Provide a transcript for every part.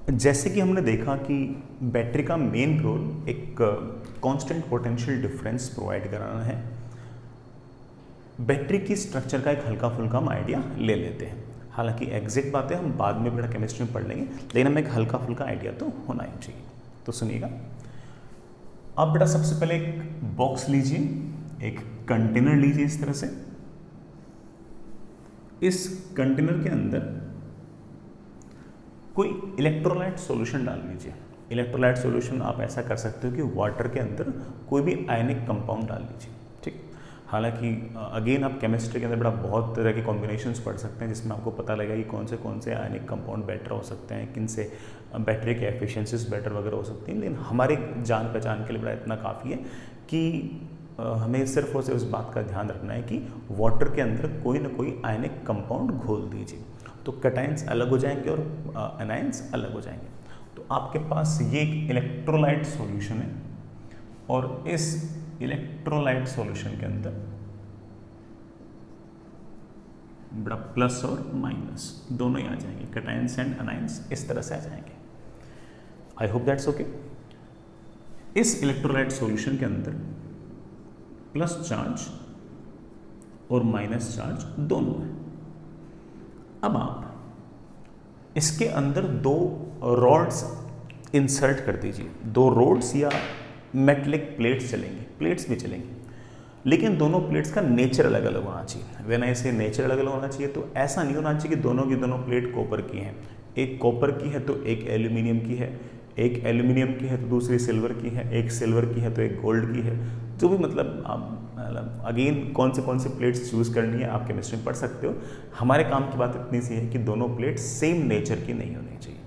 जैसे कि हमने देखा कि बैटरी का मेन रोल एक कांस्टेंट पोटेंशियल डिफरेंस प्रोवाइड कराना है। बैटरी की स्ट्रक्चर का एक हल्का फुल्का हम आइडिया ले लेते हैं। हालांकि एग्जैक्ट बातें हम बाद में बेटा केमिस्ट्री में पढ़ लेंगे, लेकिन हमें एक हल्का फुल्का आइडिया तो होना ही चाहिए। तो सुनिएगा, अब बेटा सबसे पहले एक बॉक्स लीजिए, एक कंटेनर लीजिए। इस तरह से इस कंटेनर के अंदर कोई इलेक्ट्रोलाइट सॉल्यूशन डाल लीजिए। इलेक्ट्रोलाइट सॉल्यूशन आप ऐसा कर सकते हो कि वाटर के अंदर कोई भी आयनिक कंपाउंड डाल लीजिए, ठीक। हालांकि अगेन आप केमिस्ट्री के अंदर बड़ा बहुत तरह के कॉम्बिनेशंस पढ़ सकते हैं, जिसमें आपको पता लगेगा कि कौन से आयनिक कंपाउंड बेटर हो सकते हैं, किन से बैटरी के एफिशिएंसीज बेटर वगैरह हो सकती हैं। लेकिन हमारे जान पहचान के लिए बड़ा इतना काफ़ी है कि हमें सिर्फ और सिर्फ इस बात का ध्यान रखना है कि वाटर के अंदर कोई ना कोई आयनिक कंपाउंड घोल दीजिए, तो कैटायंस अलग हो जाएंगे और एनायंस अलग हो जाएंगे। तो आपके पास ये एक इलेक्ट्रोलाइट सॉल्यूशन है और इस इलेक्ट्रोलाइट सॉल्यूशन के अंदर बड़ा प्लस और माइनस दोनों ही आ जाएंगे, कैटायंस एंड एनायंस इस तरह से आ जाएंगे। I hope that's okay. इस इलेक्ट्रोलाइट सॉल्यूशन के अंदर प्लस चार्ज और माइनस चार्ज दोनों है। अब आप इसके अंदर दो रॉड्स इंसर्ट कर दीजिए। दो रॉड्स या मेटलिक प्लेट्स चलेंगे, प्लेट्स भी चलेंगी, लेकिन दोनों प्लेट्स का नेचर अलग अलग होना चाहिए। व्हेन आई से नेचर अलग अलग होना चाहिए, तो ऐसा नहीं होना चाहिए कि दोनों की दोनों प्लेट कॉपर की हैं। एक कॉपर की है तो एक एल्यूमिनियम की है, एक एल्यूमिनियम की है तो दूसरी सिल्वर की है, एक सिल्वर की है तो एक गोल्ड की है। जो भी मतलब आप अगेन कौन से प्लेट्स चूज़ करनी है आप केमिस्ट्री में पढ़ सकते हो। हमारे काम की बात इतनी सी है कि दोनों प्लेट्स सेम नेचर की नहीं होनी चाहिए,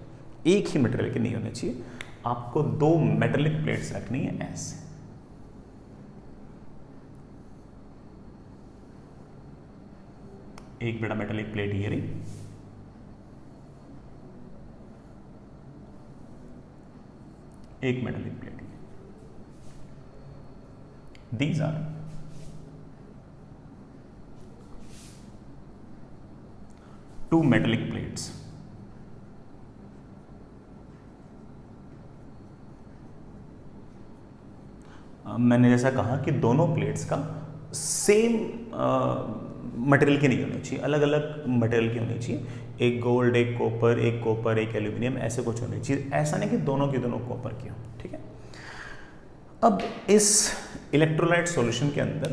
एक ही मटेरियल की नहीं होनी चाहिए। आपको दो मेटेलिक प्लेट्स रखनी है ऐसे। एक बड़ा मेटेलिक प्लेट ये रही, एक metallic plate. These are two metallic plates. मैंने जैसा कहा कि दोनों प्लेट्स का सेम मटेरियल की नहीं होनी चाहिए, अलग अलग मटेरियल की होनी चाहिए। एक गोल्ड, एक कॉपर, एक एल्यूमिनियम, ऐसे कुछ होनी चाहिए। ऐसा नहीं कि दोनों की दोनों कॉपर की हो, ठीक है। अब इस इलेक्ट्रोलाइट सॉल्यूशन के अंदर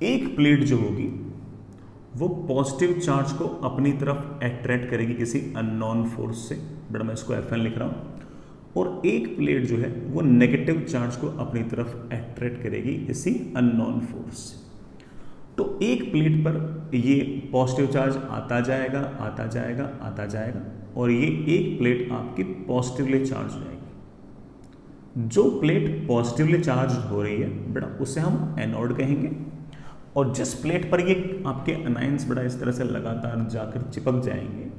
एक प्लेट जो होगी वो पॉजिटिव चार्ज को अपनी तरफ अट्रैक्ट करेगी किसी अननोन फोर्स से, बड़ा मैं इसको Fn लिख रहा हूँ, और एक प्लेट जो है वो नेगेटिव चार्ज को अपनी तरफ अट्रैक्ट करेगी किसी अननोन फोर्स से। तो एक प्लेट पर ये पॉजिटिव चार्ज आता जाएगा, और ये एक प्लेट आपकी पॉजिटिवली चार्ज हो जाएगी। जो प्लेट पॉजिटिवली चार्ज हो रही है बेटा उसे हम एनोड कहेंगे, और जिस प्लेट पर ये आपके अनायंस बेटा इस तरह से लगातार जाकर चिपक जाएंगे,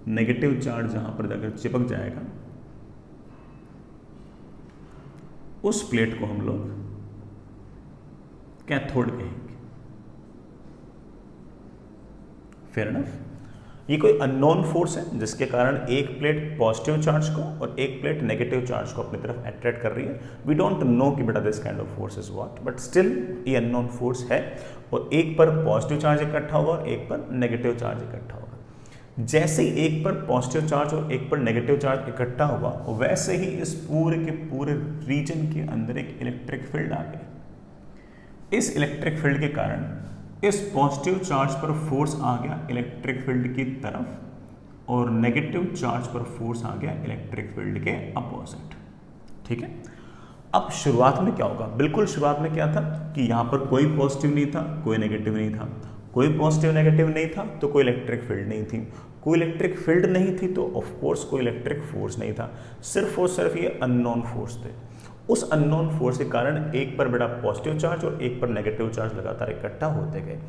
नेगेटिव चार्ज जहां पर जाकर चिपक जाएगा, उस प्लेट को हम लोग कैथोड कहेंगे। Fair enough. ये कोई अननोन फोर्स है जिसके कारण एक प्लेट पॉजिटिव चार्ज को और एक प्लेट नेगेटिव चार्ज को अपनी तरफ अट्रैक्ट कर रही है। वी डोंट नो कि बेटा this kind of force is what, but still ये अननोन फोर्स है, और एक पर पॉजिटिव चार्ज इकट्ठा होगा और एक पर नेगेटिव चार्ज इकट्ठा होगा। जैसे ही एक पर पॉजिटिव चार्ज और एक पर नेगेटिव चार्ज इकट्ठा होगा, वैसे ही इस पूरे के पूरे रीजन के अंदर एक इलेक्ट्रिक फील्ड आ गई। इस इलेक्ट्रिक फील्ड के कारण इस पॉजिटिव चार्ज पर फोर्स आ गया इलेक्ट्रिक फील्ड की तरफ, और नेगेटिव चार्ज पर फोर्स आ गया इलेक्ट्रिक फील्ड के अपोजिट, ठीक है। अब शुरुआत में क्या होगा? बिल्कुल शुरुआत में क्या था कि यहां पर कोई पॉजिटिव नहीं था, कोई नेगेटिव नहीं था, कोई पॉजिटिव नेगेटिव नहीं था तो कोई इलेक्ट्रिक फील्ड नहीं थी, कोई इलेक्ट्रिक फील्ड नहीं थी तो ऑफ कोर्स कोई इलेक्ट्रिक फोर्स नहीं था। सिर्फ और सिर्फ ये अननोन फोर्स थे। उस अननोन फोर्स के कारण एक पर बेटा पॉजिटिव चार्ज और एक पर नेगेटिव चार्ज लगातार इकट्ठा होते गए।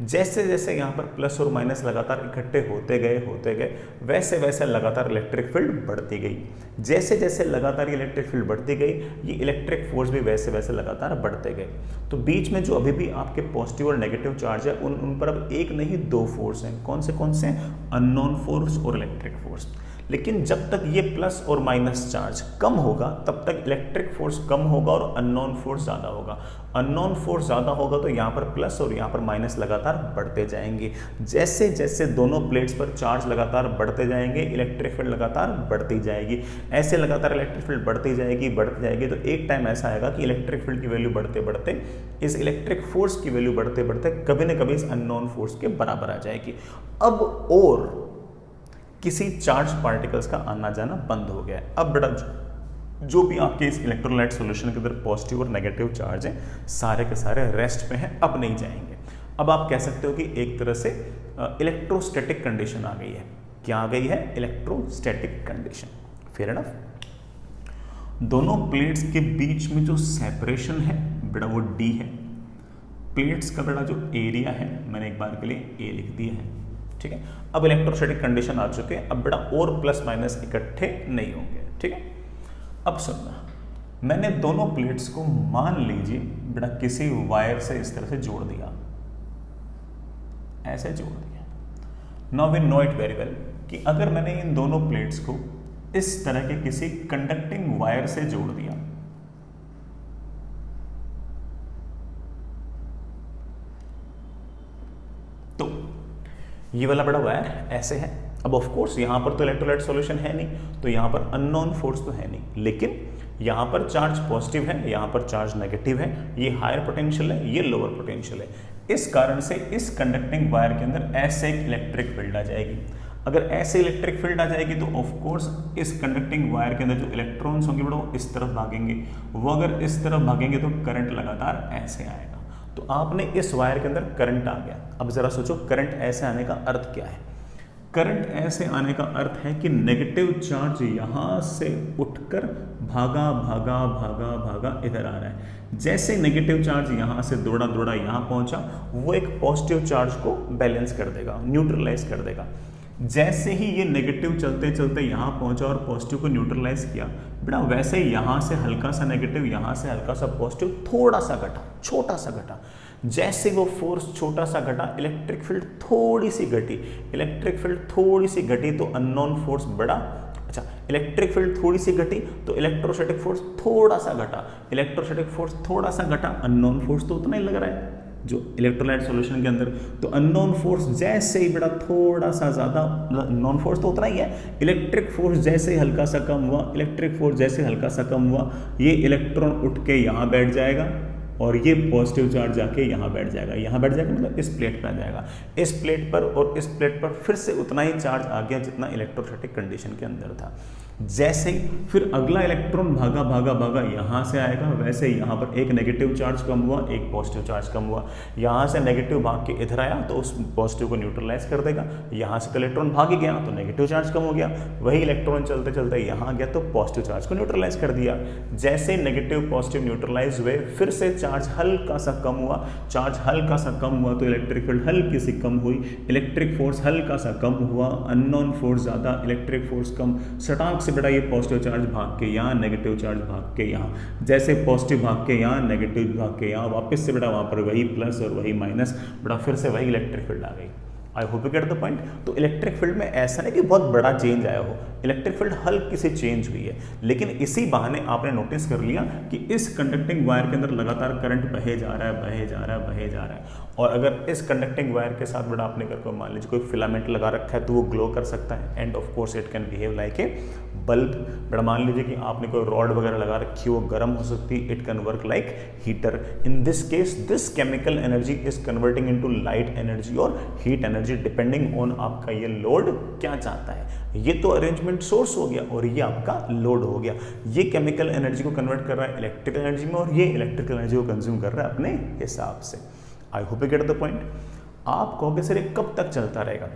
जैसे जैसे यहाँ पर प्लस और माइनस लगातार इकट्ठे होते गए वैसे वैसे लगातार इलेक्ट्रिक फील्ड बढ़ती गई। जैसे जैसे लगातार इलेक्ट्रिक फील्ड बढ़ती गई, ये इलेक्ट्रिक फोर्स भी वैसे वैसे लगातार बढ़ते गए। तो बीच में जो अभी भी आपके पॉजिटिव और नेगेटिव चार्ज है उन पर अब एक नहीं दो फोर्स हैं। कौन से? अननोन फोर्स और इलेक्ट्रिक फोर्स। लेकिन जब तक ये प्लस और माइनस चार्ज कम होगा तब तक इलेक्ट्रिक फोर्स कम होगा और अननोन फोर्स ज़्यादा होगा। अननोन फोर्स ज़्यादा होगा तो यहाँ पर प्लस और यहाँ पर माइनस लगातार बढ़ते जाएंगे। जैसे जैसे दोनों प्लेट्स पर चार्ज लगातार बढ़ते जाएंगे, इलेक्ट्रिक फील्ड लगातार बढ़ती जाएगी। ऐसे लगातार इलेक्ट्रिक फील्ड बढ़ती जाएगी तो एक टाइम ऐसा आएगा कि इलेक्ट्रिक फील्ड की वैल्यू बढ़ते बढ़ते इस इलेक्ट्रिक फोर्स की वैल्यू बढ़ते बढ़ते कभी न कभी इस अननोन फोर्स के बराबर आ जाएगी। अब और किसी चार्ज पार्टिकल्स का आना जाना बंद हो गया है। अब बेटा जो भी आपके इस इलेक्ट्रोलाइट सॉल्यूशन के अंदर पॉजिटिव और नेगेटिव चार्ज हैं सारे के सारे रेस्ट पे हैं, अब नहीं जाएंगे। अब आप कह सकते हो कि एक तरह से इलेक्ट्रोस्टैटिक कंडीशन आ गई है। क्या आ गई है? Electrostatic condition. Fair enough. दोनों प्लेट्स के बीच में जो सेपरेशन है बेटा वो d है। प्लेट्स का बेटा जो एरिया है मैंने एक बार के लिए a लिख दिया है, ठीक है। अब इलेक्ट्रोस्टैटिक कंडीशन आ चुके हैं, अब बेटा और प्लस माइनस इकट्ठे नहीं होंगे, ठीक है। अब सुनना, मैंने दोनों प्लेट्स को मान लीजिए बेटा किसी वायर से इस तरह से जोड़ दिया, ऐसे जोड़ दिया। Now we know it very well कि अगर मैंने इन दोनों प्लेट्स को इस तरह के किसी कंडक्टिंग वायर से जोड़ दिया तो ये वाला बड़ा वायर ऐसे है। अब ऑफ कोर्स यहां पर तो इलेक्ट्रोलाइट सॉल्यूशन है नहीं, तो यहां पर अननोन फोर्स तो है नहीं, लेकिन यहां पर चार्ज पॉजिटिव है, यहां पर चार्ज नेगेटिव है, ये हायर पोटेंशियल है, ये लोअर पोटेंशियल है। इस कारण से इस कंडक्टिंग वायर के अंदर ऐसे एक इलेक्ट्रिक फील्ड आ जाएगी। अगर ऐसे इलेक्ट्रिक फील्ड आ जाएगी तो ऑफ कोर्स इस कंडक्टिंग वायर के अंदर जो इलेक्ट्रॉन्स होंगे वो इस तरफ भागेंगे, वो अगर इस तरफ भागेंगे तो करंट लगातार ऐसे आएगा। तो आपने इस वायर के अंदर करंट आ गया। अब जरा सोचो करंट ऐसे आने का अर्थ क्या है? करंट ऐसे आने का अर्थ है कि नेगेटिव चार्ज यहां से उठकर भागा भागा भागा भागा इधर आ रहा है। जैसे नेगेटिव चार्ज यहां से दौड़ा दौड़ा यहां पहुंचा, वो एक पॉजिटिव चार्ज को बैलेंस कर देगा, न्यूट्रलाइज कर देगा। जैसे ही ये नेगेटिव चलते चलते यहाँ पहुंचा और पॉजिटिव को न्यूट्रलाइज किया बेटा, वैसे यहाँ से हल्का सा नेगेटिव, यहाँ से हल्का सा पॉजिटिव थोड़ा सा घटा, छोटा सा घटा। जैसे वो फोर्स छोटा सा घटा, इलेक्ट्रिक फील्ड थोड़ी सी घटी, इलेक्ट्रिक फील्ड थोड़ी सी घटी तो अननोन फोर्स बढ़ा। अच्छा, इलेक्ट्रिक फील्ड थोड़ी सी घटी तो इलेक्ट्रोस्टैटिक फोर्स थोड़ा सा घटा, इलेक्ट्रोस्टैटिक फोर्स थोड़ा सा घटा, अननोन फोर्स तो उतना ही लग रहा है जो इलेक्ट्रोलाइट सॉल्यूशन के अंदर। तो अननोन फोर्स जैसे ही बेटा थोड़ा सा ज़्यादा, नॉन फोर्स तो उतना ही है, इलेक्ट्रिक फोर्स जैसे ही हल्का सा कम हुआ, इलेक्ट्रिक फोर्स जैसे हल्का सा कम हुआ, ये इलेक्ट्रॉन उठ के यहाँ बैठ जाएगा और ये पॉजिटिव चार्ज जाके यहाँ बैठ जाएगा। यहाँ बैठ जाएगा मतलब इस प्लेट पे आ जाएगा, इस प्लेट पर और इस प्लेट पर फिर से उतना ही चार्ज आ गया जितना इलेक्ट्रोस्टैटिक कंडीशन के अंदर था। जैसे ही फिर अगला इलेक्ट्रॉन भागा भागा भागा यहाँ से आएगा, वैसे ही यहाँ पर एक नेगेटिव चार्ज कम हुआ, एक पॉजिटिव चार्ज कम हुआ। यहाँ से नेगेटिव भाग के इधर आया तो उस पॉजिटिव को न्यूट्रलाइज कर देगा। यहाँ से तो इलेक्ट्रॉन भाग ही गया तो नेगेटिव चार्ज कम हो गया, वही इलेक्ट्रॉन चलते चलते यहाँ गया तो पॉजिटिव चार्ज को न्यूट्रलाइज कर दिया। जैसे नेगेटिव पॉजिटिव न्यूट्रलाइज हुए, फिर से चार्ज हल्का सा कम हुआ, चार्ज हल्का सा कम हुआ तो इलेक्ट्रिक फील्ड हल्की सी कम हुई, इलेक्ट्रिक फोर्स हल्का सा कम हुआ, अननोन फोर्स ज़्यादा, इलेक्ट्रिक फोर्स कम। सटाक से बेटा ये पॉजिटिव चार्ज भाग के यहाँ, नेगेटिव चार्ज भाग के यहाँ, जैसे पॉजिटिव भाग के यहाँ, नेगेटिव भाग के यहाँ, वापस से बेटा वहाँ पर वही प्लस और वही माइनस, बेटा फिर से वही इलेक्ट्रिक फील्ड आ गई। I hope you get the point. तो इलेक्ट्रिक फील्ड में ऐसा नहीं कि बहुत बड़ा चेंज आया हो, इलेक्ट्रिक फील्ड हल्की सी चेंज हुई है, लेकिन इसी बहाने आपने नोटिस कर लिया कि इस कंडक्टिंग वायर के अंदर लगातार करंट बहे जा रहा है, बहे जा रहा है, बहे जा रहा है। और अगर इस कंडक्टिंग वायर के साथ बेटा आपने कर मान लीजिए कोई फिलामेंट लगा रखा है तो वो ग्लो कर सकता है, end of course it can behave like a bulb. बेटा मान लीजिए कि आपने कोई रॉड वगैरह लगा रखी है, वो गर्म हो सकती है, it can work like heater. In this case this chemical energy is converting into light energy और हीट एनर्जी डिपेंडिंग ऑन आपका ये लोड क्या चाहता है। ये तो अरेंजमेंट सोर्स हो गया और ये आपका लोड हो गया। ये केमिकल एनर्जी को कन्वर्ट कर रहा है इलेक्ट्रिकल एनर्जी में और ये इलेक्ट्रिकल एनर्जी को कंज्यूम कर रहा है अपने हिसाब से। I hope you get the point. आप कहोगे सर ये कब तक चलता रहेगा?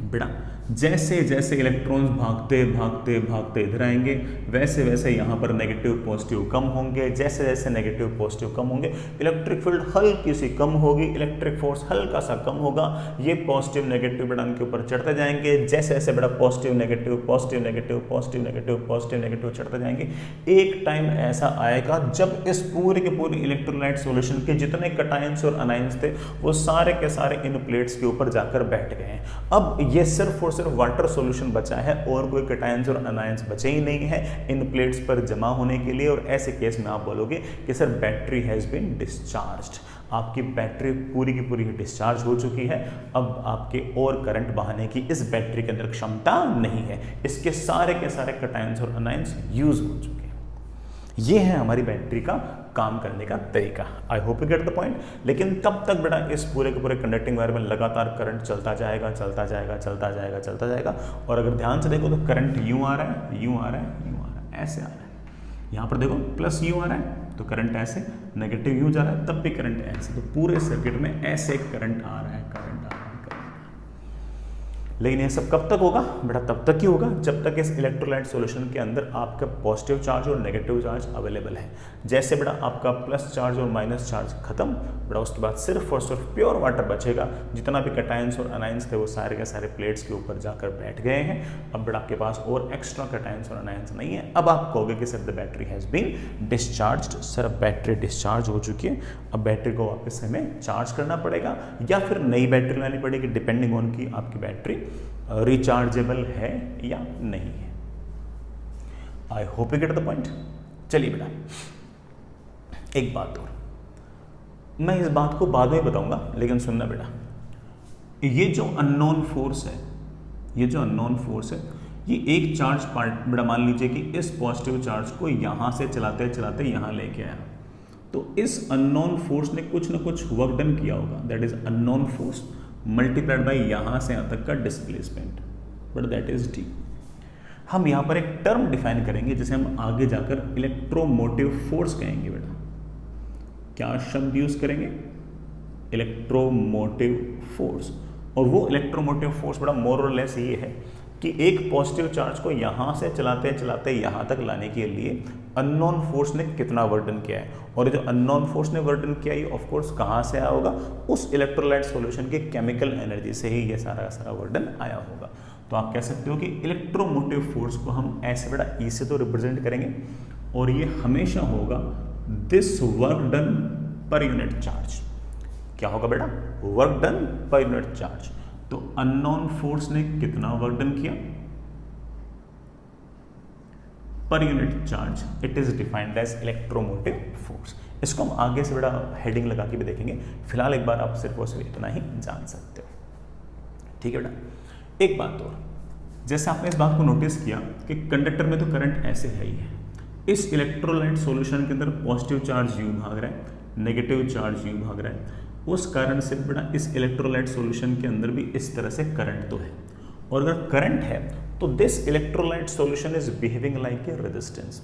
बेटा जैसे जैसे इलेक्ट्रॉन्स भागते भागते भागते इधर आएंगे, वैसे वैसे यहाँ पर नेगेटिव पॉजिटिव कम होंगे, जैसे जैसे नेगेटिव पॉजिटिव कम होंगे, इलेक्ट्रिक फील्ड हल्की सी कम होगी, इलेक्ट्रिक फोर्स हल्का सा कम होगा, ये पॉजिटिव नेगेटिव बेटा इनके ऊपर चढ़ते जाएंगे। जैसे जैसे बेटा positive negative positive negative positive negative positive negative चढ़ते जाएंगे। एक टाइम ऐसा आएगा जब इस पूरे के पूरे इलेक्ट्रोलाइट सॉल्यूशन के जितने कटायंस और अनायंस थे वो सारे के सारे इन प्लेट्स के ऊपर जाकर बैठ गए हैं। अब ये सिर्फ और सिर्फ वाटर सॉल्यूशन बचा है और कोई कैटायंस और अनायंस बचे ही नहीं है इन प्लेट्स पर जमा होने के लिए, और ऐसे केस में आप बोलोगे कि sir battery has been discharged, आपकी बैटरी पूरी की पूरी डिस्चार्ज हो चुकी है, अब आपके और करंट बहाने की इस बैटरी के अंदर क्षमता नहीं है, इसके सारे के सारे कैटायंस और अनायंस यूज हो चुके हैं। ये है हमारी बैटरी का काम करने का तरीका। I hope you get the point. लेकिन तब तक बेटा इस पूरे के पूरे कंडक्टिंग वायर में लगातार करंट चलता जाएगा चलता जाएगा चलता जाएगा चलता जाएगा, और अगर ध्यान से देखो तो करंट यूं आ रहा है यूं आ रहा है यूं आ रहा है, ऐसे आ रहा है। यहाँ पर देखो प्लस यूं आ रहा है तो करंट ऐसे, नेगेटिव यूं जा रहा है तब भी करंट ऐसे, तो पूरे सर्किट में ऐसे करंट आ रहा है करंट आ रहा है। लेकिन ये सब कब तक होगा बेटा? तब तक ही होगा जब तक इस इलेक्ट्रोलाइट सॉल्यूशन के अंदर आपका पॉजिटिव चार्ज और नेगेटिव चार्ज अवेलेबल है। जैसे बेटा आपका प्लस चार्ज और माइनस चार्ज खत्म, बेटा उसके बाद सिर्फ और सिर्फ प्योर वाटर बचेगा। जितना भी कैटायंस और अनायंस थे वो सारे के सारे प्लेट्स के ऊपर जाकर बैठ गए हैं। अब बेटा आपके पास और एक्स्ट्रा कैटायंस और अनायंस नहीं है। अब आप कहोगे कि sir the battery has been discharged. Sir अब बैटरी डिस्चार्ज हो चुकी है, अब बैटरी को वापस हमें चार्ज करना पड़ेगा या फिर नई बैटरी लानी पड़ेगी, डिपेंडिंग ऑन की आपकी बैटरी रिचार्जेबल है या नहीं है। I hope you get the point. चलिए बेटा एक बात और, मैं इस बात को बाद में बताऊंगा, लेकिन सुनना बेटा, ये जो अननोन फोर्स है, ये जो अननोन फोर्स है, ये एक चार्ज पार्ट बेटा मान लीजिए कि इस पॉजिटिव चार्ज को यहां से चलाते चलाते यहां लेके आया, तो इस अननोन फोर्स ने कुछ ना कुछ वर्क डन किया होगा, that is unknown force multiplied by यहां से यहां तक का displacement, but that is D. हम यहां पर एक टर्म डिफाइन करेंगे जिसे हम आगे जाकर इलेक्ट्रोमोटिव फोर्स कहेंगे। बेटा क्या शब्द यूज करेंगे? Electromotive force. और वो इलेक्ट्रोमोटिव फोर्स बड़ा मोर और लेस ये है कि एक पॉजिटिव चार्ज को यहां से चलाते चलाते यहां तक लाने के लिए अननोन फोर्स ने कितना वर्डन किया है, और जो अननोन फोर्स ने वर्डन किया ये ऑफ कोर्स कहां से आया होगा? उस इलेक्ट्रोलाइट सॉल्यूशन की केमिकल एनर्जी से ही ये सारा सारा वर्डन आया होगा। तो आप कह सकते हो कि इलेक्ट्रोमोटिव फोर्स को हम ऐसे बेटा ई से तो रिप्रेजेंट करेंगे, और ये हमेशा होगा this work done per unit charge. क्या होगा बेटा? Work done per unit charge. तो अननोन फोर्स ने कितना वर्क डन किया per unit charge, it is defined as electromotive force. इसको हम आगे से बड़ा हेडिंग लगा के भी देखेंगे, फिलहाल एक बार आप सिर्फ और सिर्फ इतना ही जान सकते हो। ठीक है बेटा। एक बात और, जैसे आपने इस बात को नोटिस किया कि कंडक्टर में तो करंट ऐसे है ही है, इस इलेक्ट्रोलाइट सॉल्यूशन के अंदर पॉजिटिव चार्ज यू भाग रहा है, नेगेटिव चार्ज यू भाग रहा है, उस कारण से बड़ा इस इलेक्ट्रोलाइट सॉल्यूशन के अंदर भी इस तरह से करंट तो है, और अगर करंट है तो this electrolyte solution is behaving like a resistance.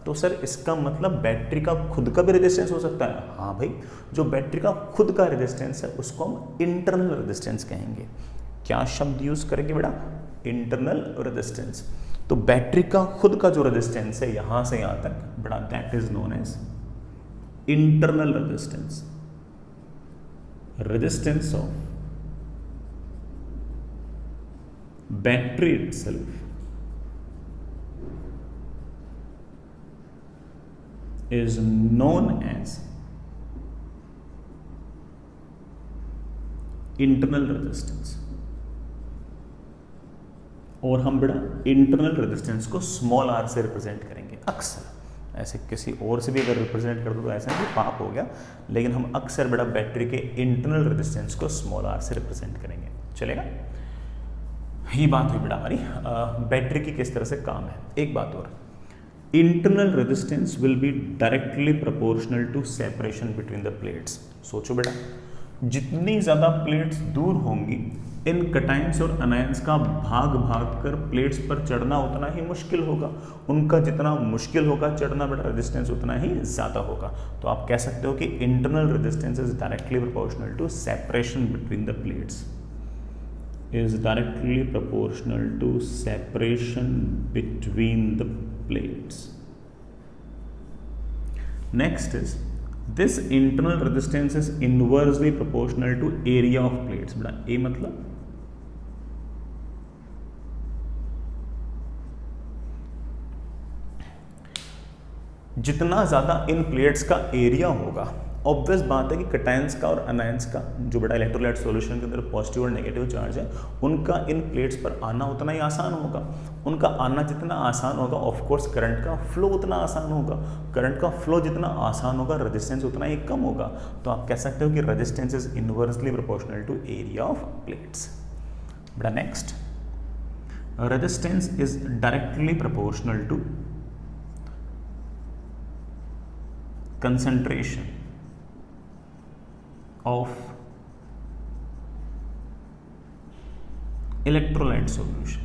तो सर इसका मतलब बैटरी का खुद का भी रेजिस्टेंस हो सकता है? हाँ भाई, जो बैटरी का खुद का रेजिस्टेंस है उसको हम इंटरनल रेजिस्टेंस कहेंगे। क्या शब्द यूज करेंगे बेटा? Internal resistance. तो बैटरी का खुद का जो रेजिस्टेंस है यहां से यहां तक बड़ा, that is known as internal resistance. resistance of battery itself is known as internal resistance। और हम बड़ा इंटरनल रेजिस्टेंस को स्मॉल आर से रिप्रेजेंट करेंगे अक्सर। ऐसे किसी और से भी अगर रिप्रेजेंट कर दो तो ऐसा नहीं पाप हो गया, लेकिन हम अक्सर बड़ा बैटरी के इंटरनल रेजिस्टेंस को स्मॉल आर से रिप्रेजेंट करेंगे। चलेगा? ये बात हुई बेटा हमारी बैटरी की किस तरह से काम है। एक बात और, internal resistance will be directly proportional to separation between the plates. सोचो बेटा, जितनी ज्यादा प्लेट्स दूर होंगी इन कैटायंस और अनायंस का भाग भाग कर प्लेट्स पर चढ़ना उतना ही मुश्किल होगा, उनका जितना मुश्किल होगा चढ़ना बेटा रेजिस्टेंस उतना ही ज्यादा होगा। तो आप कह सकते हो कि internal resistance is directly proportional to separation between the plates, is directly proportional to separation between the plates. Next is this internal resistance is inversely proportional to area of plates. बेटा ए मतलब जितना ज्यादा इन प्लेट्स का area होगा obvious बात है कि कटायंस का और अनायंस का जो बड़ा इलेक्ट्रोलाइट सॉल्यूशन के अंदर पॉजिटिव और नेगेटिव चार्ज है उनका इन प्लेट्स पर आना उतना ही आसान होगा। उनका आना जितना आसान होगा ऑफ कोर्स करंट का फ्लो उतना आसान होगा। करंट का फ्लो जितना आसान होगा रेजिस्टेंस उतना ही कम होगा। तो आप कह सकते हो कि resistance is inversely proportional to area of plates. बड़ा next, resistance is directly proportional to concentration of electrolyte solution।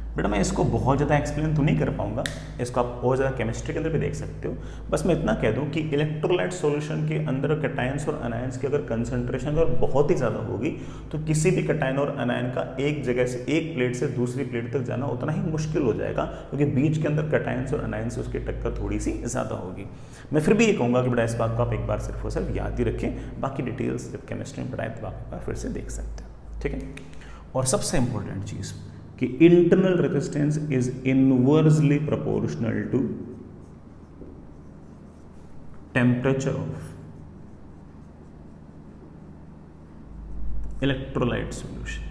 बेटा मैं इसको बहुत ज़्यादा एक्सप्लेन तो नहीं कर पाऊंगा, इसको आप और ज़्यादा केमिस्ट्री के अंदर भी देख सकते हो। बस मैं इतना कह दूं कि इलेक्ट्रोलाइट सॉल्यूशन के अंदर कटायंस और अनायंस की अगर कंसंट्रेशन अगर बहुत ही ज़्यादा होगी तो किसी भी कटायन और अनायन का एक जगह से एक प्लेट से दूसरी प्लेट तक जाना उतना ही मुश्किल हो जाएगा, क्योंकि बीच के अंदर कटायंस और अनायंस से उसकी टक्कर थोड़ी सी ज़्यादा होगी। मैं फिर भी ये कहूँगा कि बेटा इस बात को आप एक बार सिर्फ और सिर्फ याद ही रखें, बाकी डिटेल्स जब केमिस्ट्री में पढ़ाएं तो आप एक बार फिर से देख सकते हैं, ठीक है। और सबसे इंपॉर्टेंट चीज़ कि internal resistance is inversely proportional to temperature of electrolyte solution.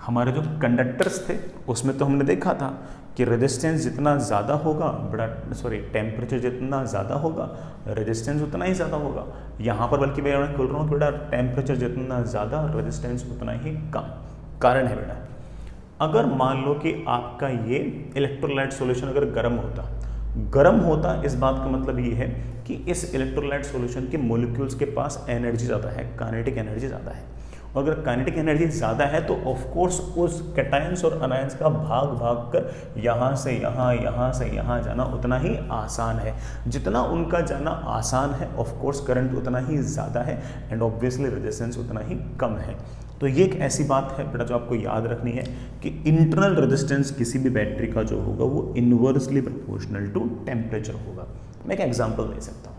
हमारे जो कंडक्टर्स थे उसमें तो हमने देखा था कि रेजिस्टेंस जितना ज़्यादा होगा टेम्परेचर जितना ज़्यादा होगा रेजिस्टेंस उतना ही ज़्यादा होगा। यहाँ पर बल्कि मैं खोल रहा हूँ बेटा टेम्परेचर जितना ज़्यादा रेजिस्टेंस उतना ही कम। कारण है बेटा, अगर मान लो कि आपका ये इलेक्ट्रोलाइट सॉल्यूशन अगर गर्म होता इस बात का मतलब ये है कि इस इलेक्ट्रोलाइट सॉल्यूशन के मॉलिक्यूल्स के पास एनर्जी ज़्यादा है, काइनेटिक एनर्जी ज़्यादा है। और अगर काइनेटिक एनर्जी ज़्यादा है तो ऑफ कोर्स उस कैटायंस और अनायंस का भाग कर यहाँ से यहाँ जाना उतना ही आसान है। जितना उनका जाना आसान है ऑफ कोर्स करंट उतना ही ज़्यादा है एंड ऑब्वियसली रेजिस्टेंस उतना ही कम है। तो ये एक ऐसी बात है बेटा जो आपको याद रखनी है कि इंटरनल रेजिस्टेंस किसी भी बैटरी का जो होगा वो इनवर्सली प्रोपोर्शनल टू टेम्परेचर होगा। मैं एक एग्जांपल दे सकता हूँ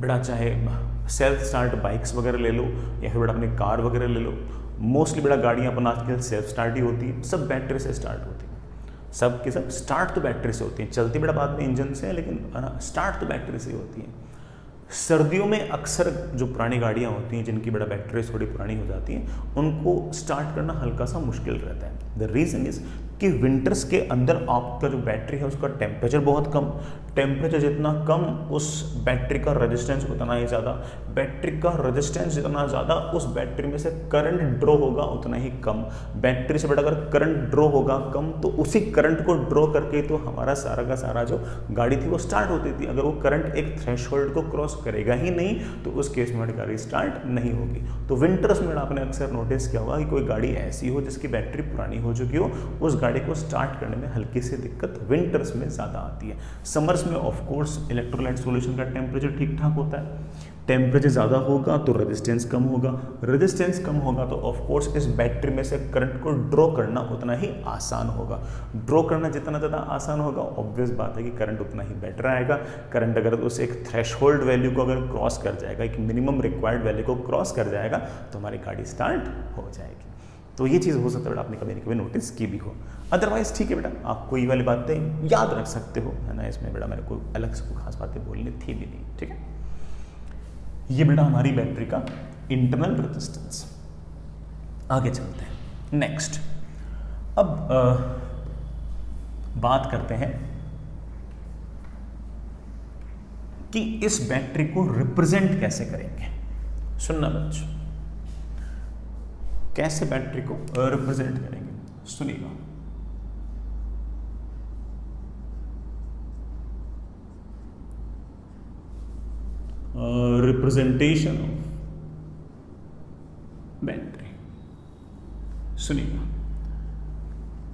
बेटा, चाहे सेल्फ स्टार्ट बाइक्स वगैरह ले लो या फिर बेटा अपनी कार वगैरह ले लो। मोस्टली बेटा गाड़ियाँ अपन आजकल सेल्फ स्टार्ट ही होती है, सब बैटरी से स्टार्ट होती है। सब के सब स्टार्ट तो बैटरी से होती है, चलती बेटा बाद में इंजन से है लेकिन स्टार्ट तो बैटरी से होती है। सर्दियों में अक्सर जो पुरानी गाड़ियाँ होती हैं जिनकी बड़ा बैटरी थोड़ी पुरानी हो जाती हैं उनको स्टार्ट करना हल्का सा मुश्किल रहता है। द रीज़न इज़ कि विंटर्स के अंदर आपका जो बैटरी है उसका टेम्परेचर बहुत कम, टेम्परेचर जितना कम उस बैटरी का रेजिस्टेंस उतना ही ज़्यादा, बैटरी का रेजिस्टेंस जितना ज़्यादा उस बैटरी में से करंट ड्रॉ होगा उतना ही कम। बैटरी से बड़ा अगर करंट ड्रॉ होगा कम तो उसी करंट को ड्रॉ करके तो हमारा सारा का सारा जो गाड़ी थी वो स्टार्ट होती थी। अगर वो करंट एक थ्रेशोल्ड को क्रॉस करेगा ही नहीं तो उस केस में हमारी गाड़ी स्टार्ट नहीं होगी। तो विंटर्स में आपने अक्सर नोटिस किया होगा कि कोई गाड़ी ऐसी हो जिसकी बैटरी पुरानी हो चुकी हो, उस गाड़ी को स्टार्ट करने में हल्की सी दिक्कत विंटर्स में ज़्यादा आती है। समर्स में ऑफ कोर्स इलेक्ट्रोलाइट सॉल्यूशन का टेम्परेचर ठीक ठाक होता है। टेम्परेचर ज़्यादा होगा तो रेजिस्टेंस कम होगा, रेजिस्टेंस कम होगा तो ऑफ कोर्स इस बैटरी में से करंट को ड्रॉ करना उतना ही आसान होगा। ड्रॉ करना जितना ज़्यादा आसान होगा ऑब्वियस बात है कि करंट उतना ही बेटर आएगा। करंट अगर उस एक थ्रेशहोल्ड वैल्यू को अगर क्रॉस कर जाएगा, एक मिनिमम रिक्वायर्ड वैल्यू को क्रॉस कर जाएगा तो हमारी गाड़ी स्टार्ट हो जाएगी। तो ये चीज़ हो सकता है बेटा आपने कभी न कभी नोटिस की भी हो। अदरवाइज ठीक है बेटा, आपको ये वाली बातें याद रख सकते हो, है ना। इसमें बेटा मेरे को अलग से कोई खास बातें बोलनी थी भी नहीं, ठीक है। ये बेटा हमारी बैटरी का इंटरनल रेजिस्टेंस। आगे चलते हैं नेक्स्ट। अब बात करते हैं कि इस बैटरी को रिप्रेजेंट कैसे करेंगे। सुनना बच्चों, कैसे बैटरी को रिप्रेजेंट करेंगे, सुनिएगा। रिप्रेजेंटेशन ऑफ बैटरी, सुनिएगा।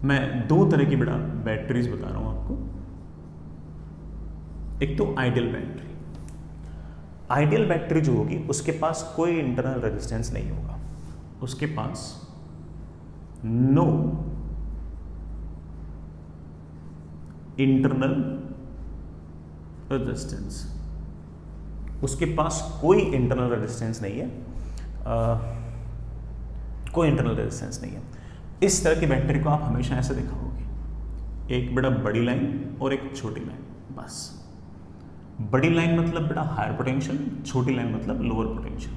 मैं दो तरह की बड़ा बैटरीज बता रहा हूं आपको। एक तो आइडियल बैटरी। आइडियल बैटरी जो होगी उसके पास कोई इंटरनल रेजिस्टेंस नहीं होगा, उसके पास नो इंटरनल रेजिस्टेंस, उसके पास कोई इंटरनल रेजिस्टेंस नहीं है, कोई इंटरनल रेजिस्टेंस नहीं है। इस तरह की बैटरी को आप हमेशा ऐसे दिखाओगे, एक बड़ा बड़ी लाइन और एक छोटी लाइन, बस बड़ी लाइन मतलब बेटा हायर पोटेंशियल, छोटी लाइन मतलब लोअर पोटेंशियल।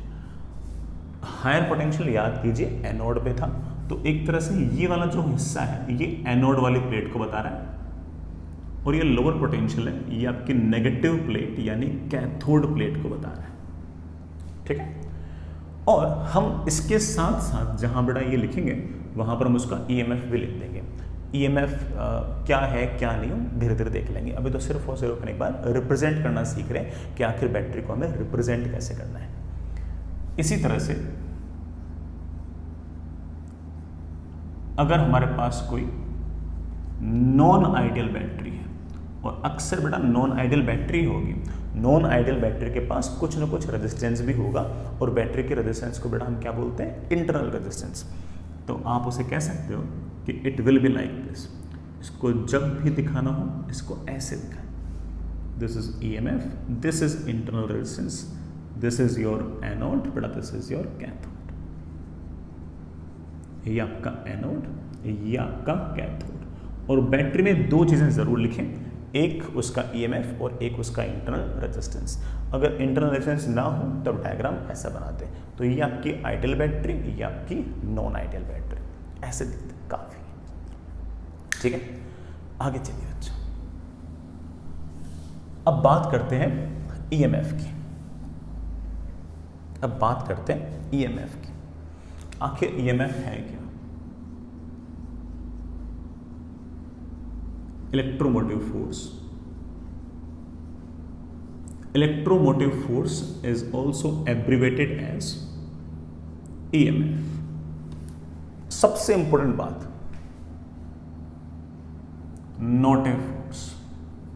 हायर पोटेंशियल याद कीजिए एनोड पे था, तो एक तरह से ये वाला जो हिस्सा है ये एनोड वाली प्लेट को बता रहा है, और ये लोअर पोटेंशियल है, ये आपकी नेगेटिव प्लेट यानी कैथोड प्लेट को बता रहा है। ठीक है, और हम इसके साथ साथ जहां बेटा ये लिखेंगे वहां पर हम उसका ईएमएफ भी लिख देंगे। ईएमएफ क्या है क्या नहीं, हम धीरे धीरे देख लेंगे। अभी तो सिर्फ और सिर्फ एक बार रिप्रेजेंट करना सीख रहे हैं कि आखिर बैटरी को हमें रिप्रेजेंट कैसे करना है। इसी तरह से अगर हमारे पास कोई नॉन आइडियल बैटरी है, और अक्सर बेटा नॉन आइडियल बैटरी होगी, नॉन आइडियल बैटरी के पास कुछ ना कुछ रेजिस्टेंस भी होगा, और बैटरी के रेजिस्टेंस को बेटा हम क्या बोलते हैं, इंटरनल रेजिस्टेंस। तो आप उसे कह सकते हो कि it will be like this. इसको जब भी दिखाना हो इसको ऐसे दिखाएं, this is EMF, this is internal resistance, this is your anode बेटा, दिस इज योर कैथोड। ये आपका एनोड, ये आपका कैथोड। और बैटरी में दो चीजें जरूर लिखें, एक उसका ईएमएफ और एक उसका इंटरनल रेजिस्टेंस। अगर इंटरनल रेजिस्टेंस ना हो तब डायग्राम ऐसा बनाते हैं। तो ये आपकी आइडियल बैटरी, ये आपकी नॉन आइडियल बैटरी, ऐसे दिखते काफी। ठीक है, आगे चलिए बच्चों, अब बात करते हैं ईएमएफ की। अब बात करते हैं ईएमएफ की। आखिर ईएमएफ है क्या? Electromotive force. Electromotive force is also abbreviated as EMF। सबसे इंपॉर्टेंट बात, नॉट ए फोर्स।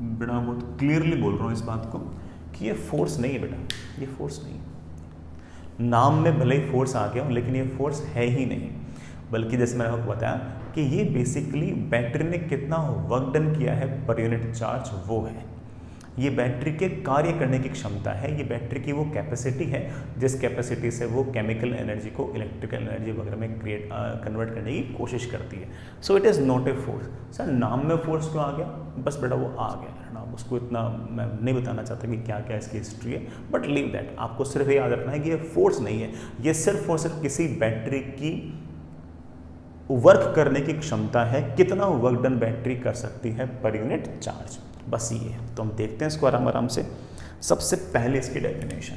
बेटा बहुत क्लियरली बोल रहा हूं इस बात को कि ये फोर्स नहीं है बेटा, ये फोर्स नहीं है। नाम में भले ही फोर्स आ गया हो लेकिन ये फोर्स है ही नहीं, बल्कि जैसे मैंने आपको बताया कि ये बेसिकली बैटरी ने कितना वर्क डन किया है पर यूनिट चार्ज, वो है। ये बैटरी के कार्य करने की क्षमता है, ये बैटरी की वो कैपेसिटी है जिस कैपेसिटी से वो केमिकल एनर्जी को इलेक्ट्रिकल एनर्जी वगैरह में कन्वर्ट करने की कोशिश करती है। So it is not a force. Sir नाम में फोर्स क्यों आ गया? बस बेटा वो आ गया है ना, उसको इतना मैं नहीं बताना चाहता कि क्या क्या इसकी हिस्ट्री है, बट लीव दैट। आपको सिर्फ ये याद रखना है कि ये फोर्स नहीं है, ये सिर्फ और सिर्फ किसी बैटरी की वर्क करने की क्षमता है, कितना वर्क डन बैटरी कर सकती है पर यूनिट चार्ज, बस ये है। तो हम देखते हैं इसको आराम आराम से। सबसे पहले इसकी definition,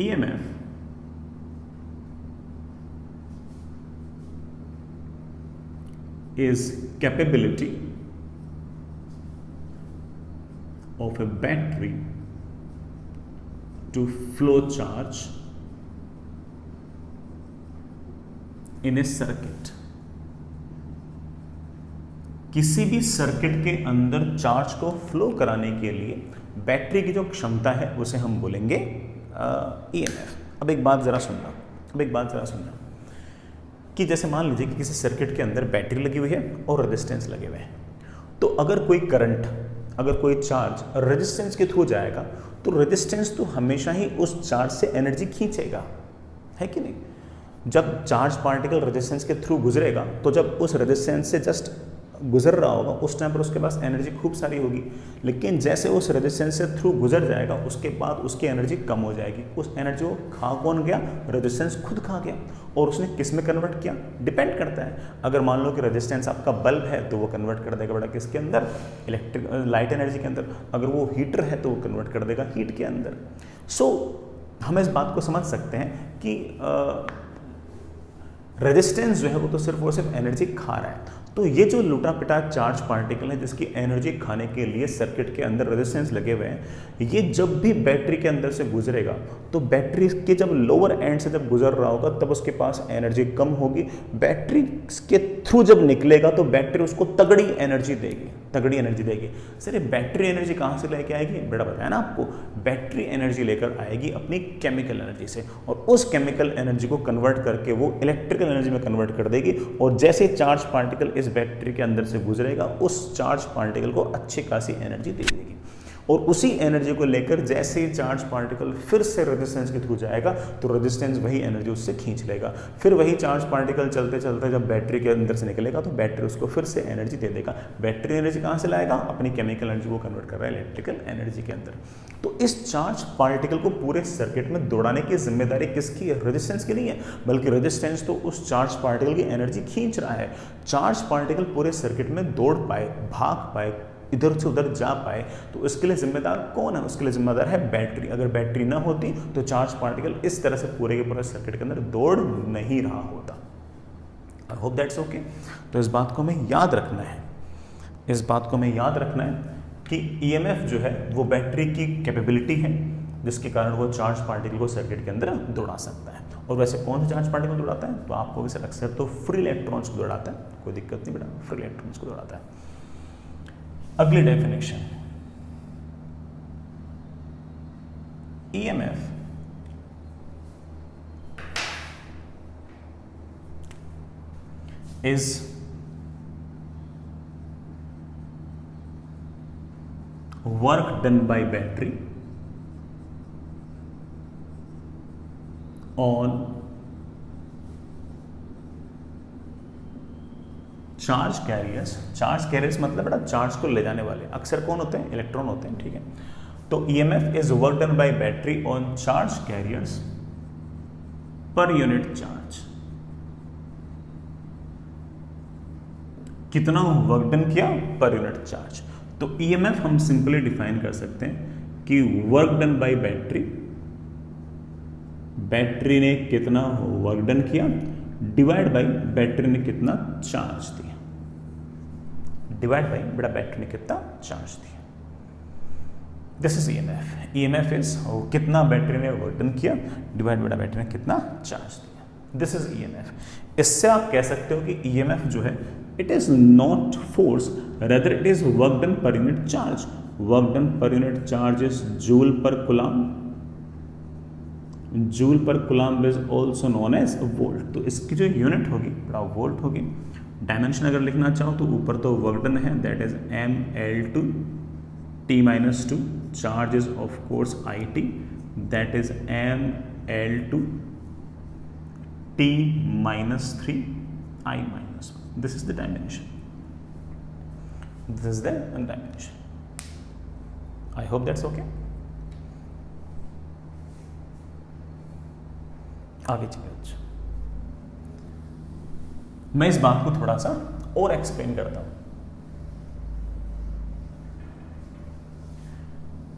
EMF is capability of a battery to flow charge in a circuit। किसी भी सर्किट के अंदर चार्ज को फ्लो कराने के लिए बैटरी की जो क्षमता है उसे हम बोलेंगे ईएमएफ। अब एक बात जरा सुनना, कि जैसे मान लीजिए कि किसी सर्किट के अंदर बैटरी लगी हुई है और रेजिस्टेंस लगे हुए हैं, तो अगर कोई करंट, अगर कोई चार्ज रेजिस्टेंस के थ्रू जाएगा तो रेजिस्टेंस तो हमेशा ही उस चार्ज से एनर्जी खींचेगा, है कि नहीं? जब चार्ज पार्टिकल रेजिस्टेंस के थ्रू गुजरेगा तो जब उस रेजिस्टेंस से जस्ट गुजर रहा होगा उस टाइम पर उसके पास एनर्जी खूब सारी होगी, लेकिन जैसे उस रेजिस्टेंस से थ्रू गुजर जाएगा उसके बाद उसकी एनर्जी कम हो जाएगी। उस एनर्जी को खा कौन गया? रेजिस्टेंस खुद खा गया। और उसने किस में कन्वर्ट किया? डिपेंड करता है। अगर मान लो कि रेजिस्टेंस आपका बल्ब है तो वो कन्वर्ट कर देगा बेटा किसके अंदर? इलेक्ट्रिक लाइट एनर्जी के अंदर। अगर वो हीटर है तो वो कन्वर्ट कर देगा हीट के अंदर। सो हम इस बात को समझ सकते हैं कि रेजिस्टेंस जो है वो तो सिर्फ और सिर्फ एनर्जी खा रहा है। तो ये जो लुटा पिटा चार्ज पार्टिकल है जिसकी एनर्जी खाने के लिए सर्किट के अंदर रेजिस्टेंस लगे हुए हैं, ये जब भी बैटरी के अंदर से गुजरेगा तो बैटरी के जब लोअर एंड से जब गुजर रहा होगा तब उसके पास एनर्जी कम होगी। बैटरी के थ्रू जब निकलेगा तो बैटरी उसको तगड़ी एनर्जी देगी। सर ये बैटरी एनर्जी कहाँ से लेके आएगी? बेटा बताया ना आपको, बैटरी एनर्जी लेकर आएगी अपनी केमिकल एनर्जी से, और उस केमिकल एनर्जी को कन्वर्ट करके वो इलेक्ट्रिकल एनर्जी में कन्वर्ट कर देगी। और जैसे चार्ज पार्टिकल इस बैटरी के अंदर से गुजरेगा उस चार्ज पार्टिकल को अच्छी खासी एनर्जी दे देगी। और उसी एनर्जी को लेकर जैसे ही चार्ज पार्टिकल फिर से रेजिस्टेंस के थ्रू जाएगा तो रेजिस्टेंस वही एनर्जी उससे खींच लेगा, फिर वही चार्ज पार्टिकल चलते चलते जब बैटरी के अंदर से निकलेगा तो बैटरी उसको फिर से एनर्जी दे देगा। बैटरी एनर्जी कहाँ से लाएगा? अपनी केमिकल एनर्जी को कन्वर्ट कर रहा है इलेक्ट्रिकल एनर्जी के अंदर। तो इस चार्ज पार्टिकल को पूरे सर्किट में दौड़ाने की जिम्मेदारी किसकी है? रेजिस्टेंस की नहीं है, बल्कि रेजिस्टेंस तो उस चार्ज पार्टिकल की एनर्जी खींच रहा है। चार्ज पार्टिकल पूरे सर्किट में दौड़ पाए, भाग पाए, इधर से उधर जा पाए, तो इसके लिए जिम्मेदार कौन है? उसके लिए जिम्मेदार है बैटरी। अगर बैटरी ना होती तो चार्ज पार्टिकल इस तरह से पूरे के पूरे सर्किट के अंदर दौड़ नहीं रहा होता। I hope that's okay. तो इस बात को हमें याद रखना है, इस बात को हमें याद रखना है कि ईएमएफ जो है वो बैटरी की कैपेबिलिटी है जिसके कारण वो चार्ज पार्टिकल को सर्किट के अंदर दौड़ा सकता है। और वैसे कौन सा चार्ज पार्टिकल दौड़ाता है? तो आपको वैसे अक्सर तो फ्री इलेक्ट्रॉन्स को दौड़ाता है, कोई दिक्कत नहीं बेटा, फ्री इलेक्ट्रॉन्स को दौड़ाता है। अगली definition, EMF is work done by battery on charge carriers. Charge carriers मतलब बेटा चार्ज को ले जाने वाले, अक्सर कौन होते हैं? इलेक्ट्रॉन होते हैं, ठीक है। तो EMF is work done by battery on charge carriers पर यूनिट चार्ज। कितना वर्क डन किया? Per unit charge. तो ईएमएफ हम सिंपली डिफाइन कर सकते हैं कि work done by battery, battery ने कितना वर्क डन किया डिवाइड बाय बैटरी ने कितना चार्ज दिया, डिवाइड बाय बेटा बैटरी ने कितना चार्ज दिया। This is EMF. EMF is कितना बैटरी ने वर्क डन किया डिवाइड बेटा बैटरी ने कितना चार्ज दिया। This is EMF. इससे आप कह सकते हो कि ईएमएफ जो है it is not force, rather it is work done per unit charge. Work done per unit charge is joule per coulomb. Joule per coulomb is also known as volt. तो इसकी जो यूनिट होगी बड़ा volt होगी। Dimension अगर लिखना चाहो तो ऊपर तो वर्क डन है, that is ml2 t-2, charge is of course it, that is ml2 t-3 I -1. This is the dimension. This is the dimension. I hope that's okay. आगे चलिए। मैं इस बात को थोड़ा सा और एक्सप्लेन करता हूं।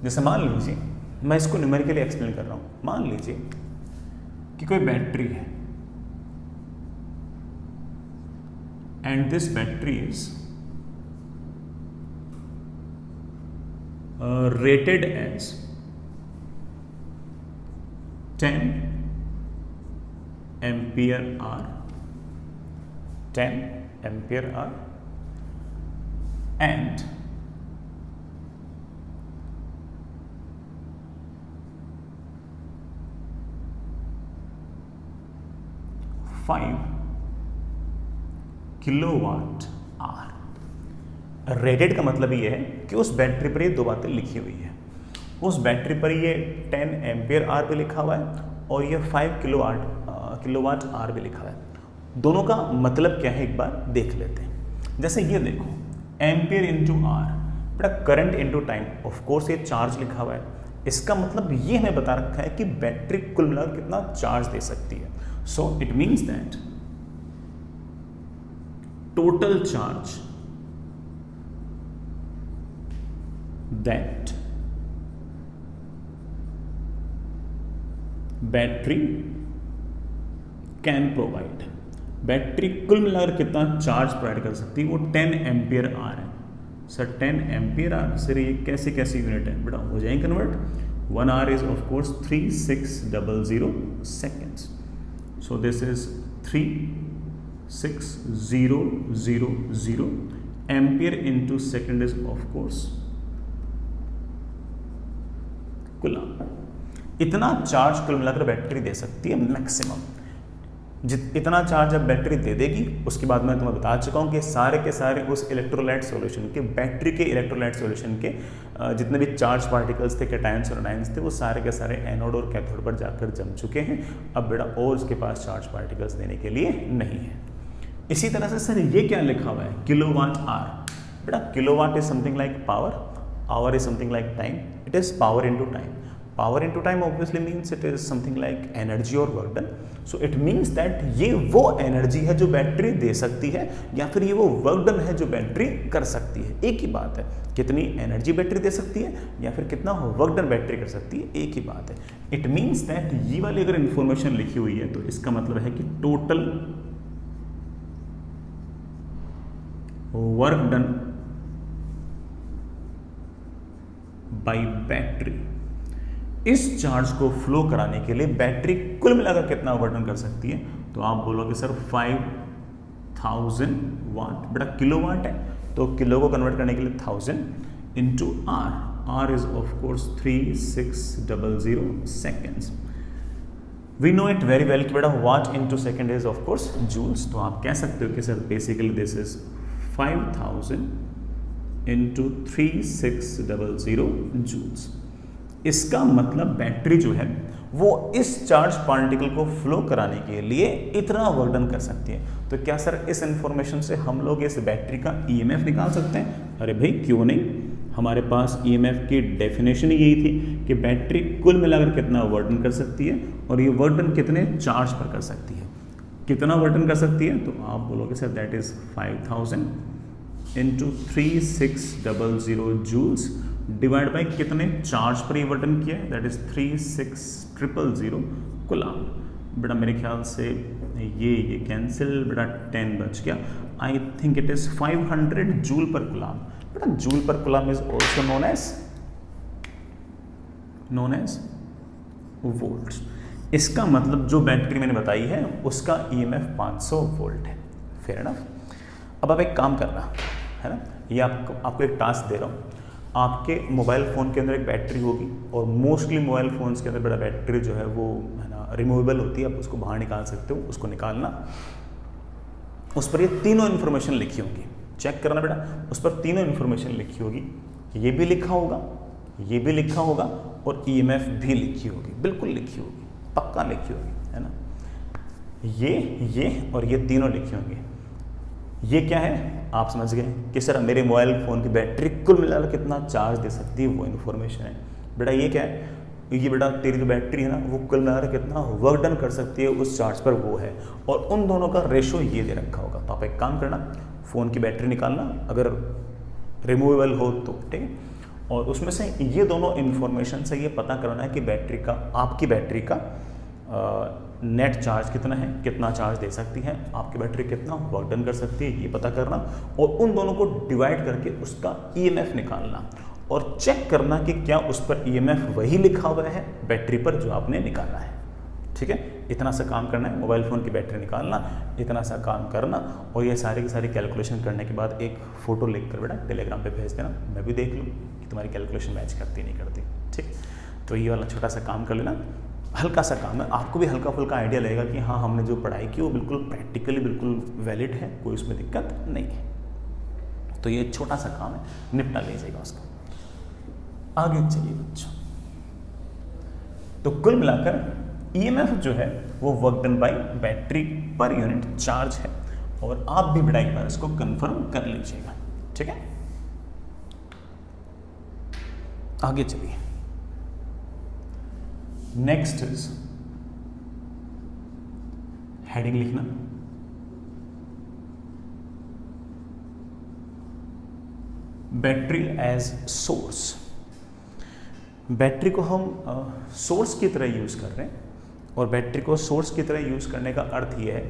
जैसे मान लीजिए, मैं इसको न्यूमेरिकली एक्सप्लेन कर रहा हूं। मान लीजिए कि कोई बैटरी है and this battery is rated as 10 ampere hour, 10 ampere hour, and kilowatt hour. Rated का मतलब ये है कि उस बैटरी पर ये दो बातें लिखी हुई है। उस बैटरी पर ये 10 एम्पियर आवर भी लिखा हुआ है और ये 5 किलोवाट आवर भी लिखा हुआ है। दोनों का मतलब क्या है एक बार देख लेते हैं। जैसे ये देखो, एम्पियर इंटू आवर, बेटा current into time, of course ये चार्ज लिखा हुआ है। इसका मतलब ये हमें बता रखा है कि बैटरी कुल मिलाकर कितना चार्ज दे सकती है। So it means that total charge that battery can provide, battery कुल मिलाकर कितना चार्ज प्रोवाइड कर सकती है वो 10 एम्पियर आवर है। सर 10 एम्पियर आवर सर ये कैसे कैसे यूनिट है बेटा? हो जाएंगे convert. 1 our is of course 3600 seconds. So this is 36000 ampere into second is of course coulomb. इतना चार्ज कुल मिलाकर बैटरी दे सकती है मैक्सिमम। इतना चार्ज अब बैटरी दे देगी, उसके बाद मैं तुम्हें बता चुका हूँ कि सारे के सारे उस इलेक्ट्रोलाइट सॉल्यूशन के, बैटरी के इलेक्ट्रोलाइट सॉल्यूशन के जितने भी चार्ज पार्टिकल्स थे, कैटायंस और एनायंस थे, वो सारे के सारे एनोड और कैथोड पर जाकर जम चुके हैं। अब बेटा और उसके पास चार्ज पार्टिकल्स देने के लिए नहीं है। इसी तरह से सर ये क्या लिखा हुआ है, किलोवाट आवर। बेटा kilowatt is something like power, our is something like time, it is power into time. Power into time obviously means it is something like energy or work done. So it means that ये वो energy है जो battery दे सकती है, या फिर ये वो वर्क डन है जो बैटरी कर सकती है। एक ही बात है, कितनी एनर्जी बैटरी दे सकती है या फिर कितना वर्क डन बैटरी कर सकती है, एक ही बात है। इट मीन्स दैट ये वाली अगर इंफॉर्मेशन लिखी हुई है तो इसका मतलब है कि total work done by battery, इस चार्ज को फ्लो कराने के लिए बैटरी कुल मिलाकर कितना वर्क कर सकती है, तो आप बोलोगे सर 5000 वाट। बेटा किलोवाट है तो किलो को कन्वर्ट करने के लिए 1000 into R, R is of course 3600 seconds. We know it very well कि बेटा watt into second is of course joules, तो आप कह सकते हो कि sir basically this is 5000 into 3600 joules. इसका मतलब बैटरी जो है वो इस चार्ज पार्टिकल को फ्लो कराने के लिए इतना वर्क डन कर सकती है। तो क्या सर इस इंफॉर्मेशन से हम लोग इस बैटरी का ईएमएफ निकाल सकते हैं? अरे भाई क्यों नहीं, हमारे पास ईएमएफ की डेफिनेशन यही थी कि बैटरी कुल मिलाकर कितना वर्क डन कर सकती है और ये वर्क डन कितने चार्ज पर कर सकती है। कितना वर्क डन कर सकती है, तो आप बोलोगे sir that is 5000 into 3600 joules divide by कितने चार्ज पर ये वर्क किया है, दैट इज 36000 कूलम्ब। बेटा मेरे ख्याल से ये कैंसिल, बेटा 10 बच गया। I think it is 500 joule per coulomb. बेटा joule per coulomb is also known as volts. इसका मतलब जो बैटरी मैंने बताई है उसका ईएमएफ 500 वोल्ट है। Fair enough. अब आप एक काम करना है ना, ये आपको एक टास्क दे रहा हूँ। आपके मोबाइल फ़ोन के अंदर एक बैटरी होगी और मोस्टली मोबाइल फ़ोन्स के अंदर बड़ा बैटरी जो है वो है ना रिमूवेबल होती है, आप उसको बाहर निकाल सकते हो। उसको निकालना, उस पर ये तीनों इन्फॉर्मेशन लिखी होगी, चेक करना बेटा। उस पर तीनों इन्फॉर्मेशन लिखी होगी, ये भी लिखा होगा, ये भी लिखा होगा और ईएमएफ भी लिखी होगी, बिल्कुल लिखी होगी, पक्का लिखी होगी, है ना। ये और ये तीनों लिखे होंगे। ये क्या है आप समझ गए कि सर मेरे मोबाइल फ़ोन की बैटरी कुल मिलाकर कितना चार्ज दे सकती है, वो इन्फॉर्मेशन है। बेटा ये क्या है, ये बेटा तेरी जो बैटरी है ना वो कुल मिलाकर कितना वर्क डन कर सकती है उस चार्ज पर, वो है। और उन दोनों का रेशो ये दे रखा होगा। तो आप एक काम करना, फ़ोन की बैटरी निकालना, अगर रिमूवेबल हो तो ठीक है, और उसमें से ये दोनों इन्फॉर्मेशन से ये पता करना है कि बैटरी का, आपकी बैटरी का नेट चार्ज कितना है, कितना चार्ज दे सकती है, आपकी बैटरी कितना वर्क डन कर सकती है, ये पता करना। और उन दोनों को डिवाइड करके उसका ईएमएफ निकालना और चेक करना कि क्या उस पर ईएमएफ वही लिखा हुआ है बैटरी पर जो आपने निकाला है। ठीक है, इतना सा काम करना है, मोबाइल फ़ोन की बैटरी निकालना, इतना सा काम करना। और ये सारी की सारी कैलकुलेशन करने के बाद एक फ़ोटो लिख कर बेटा टेलीग्राम पे भेज देना, मैं भी देख लूँ कि तुम्हारी कैलकुलेशन मैच करती नहीं करती। ठीक, तो ये वाला छोटा सा काम कर लेना, हल्का सा काम है, आपको भी हल्का फुल्का आइडिया लगेगा कि हाँ हमने जो पढ़ाई की वो बिल्कुल प्रैक्टिकली बिल्कुल वैलिड है, कोई उसमें दिक्कत नहीं है। तो ये छोटा सा काम है, निपटा लीजिएगा उसका। आगे चलिए बच्चों, तो कुल मिलाकर ईएमएफ जो है वो वर्क डन बाय बैटरी पर यूनिट चार्ज है, और आप भी बेटा एक बार इसको कंफर्म कर लीजिएगा। ठीक है, आगे चलिए। नेक्स्ट इज हेडिंग लिखना, बैटरी एज सोर्स। बैटरी को हम सोर्स की तरह यूज कर रहे हैं, और बैटरी को सोर्स की तरह यूज करने का अर्थ यह है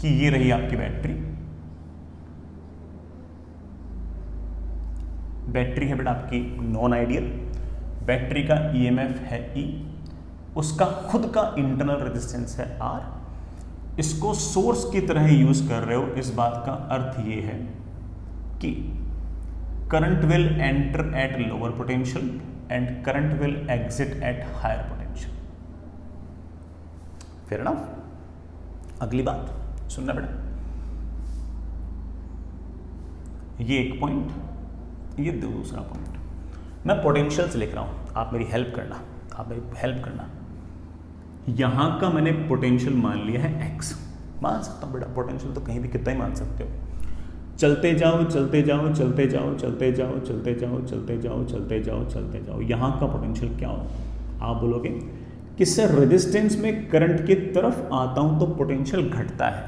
कि ये रही आपकी बैटरी। बैटरी है बेटा आपकी नॉन आइडियल, बैटरी का ईएमएफ है ई, उसका खुद का इंटरनल रेजिस्टेंस है आर। इसको सोर्स की तरह यूज कर रहे हो, इस बात का अर्थ ये है कि current will enter at lower potential and current will exit at higher potential. Fair enough. अगली बात सुनना बेटा, ये एक पॉइंट, ये दूसरा पॉइंट, मैं पोटेंशियल्स लिख रहा हूं, आप मेरी हेल्प करना, यहां का मैंने पोटेंशियल मान लिया है x, मान सकता हूं बेटा, पोटेंशियल तो कहीं भी कितना ही मान सकते हो, चलते जाओ, यहां का पोटेंशियल क्या हो, आप बोलोगे कि सर रेजिस्टेंस में करंट की तरफ आता हूं तो पोटेंशियल घटता है,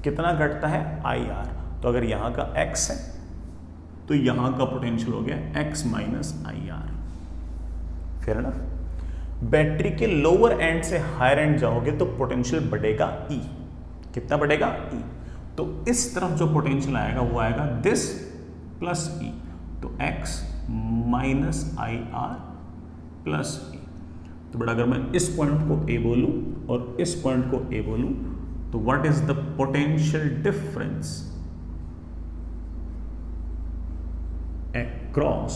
कितना घटता है, IR, तो अगर यहां का x है तो यहां का पोटेंशियल हो गया x minus IR, fair enough. Battery के लोअर एंड से हायर एंड जाओगे तो पोटेंशियल बढ़ेगा E, कितना बढ़ेगा, E, तो इस तरफ जो पोटेंशियल आएगा वो आएगा दिस प्लस E, तो x minus IR plus E। तो बेटा अगर मैं इस पॉइंट को A बोलूं और इस पॉइंट को A बोलूं तो what is the potential difference across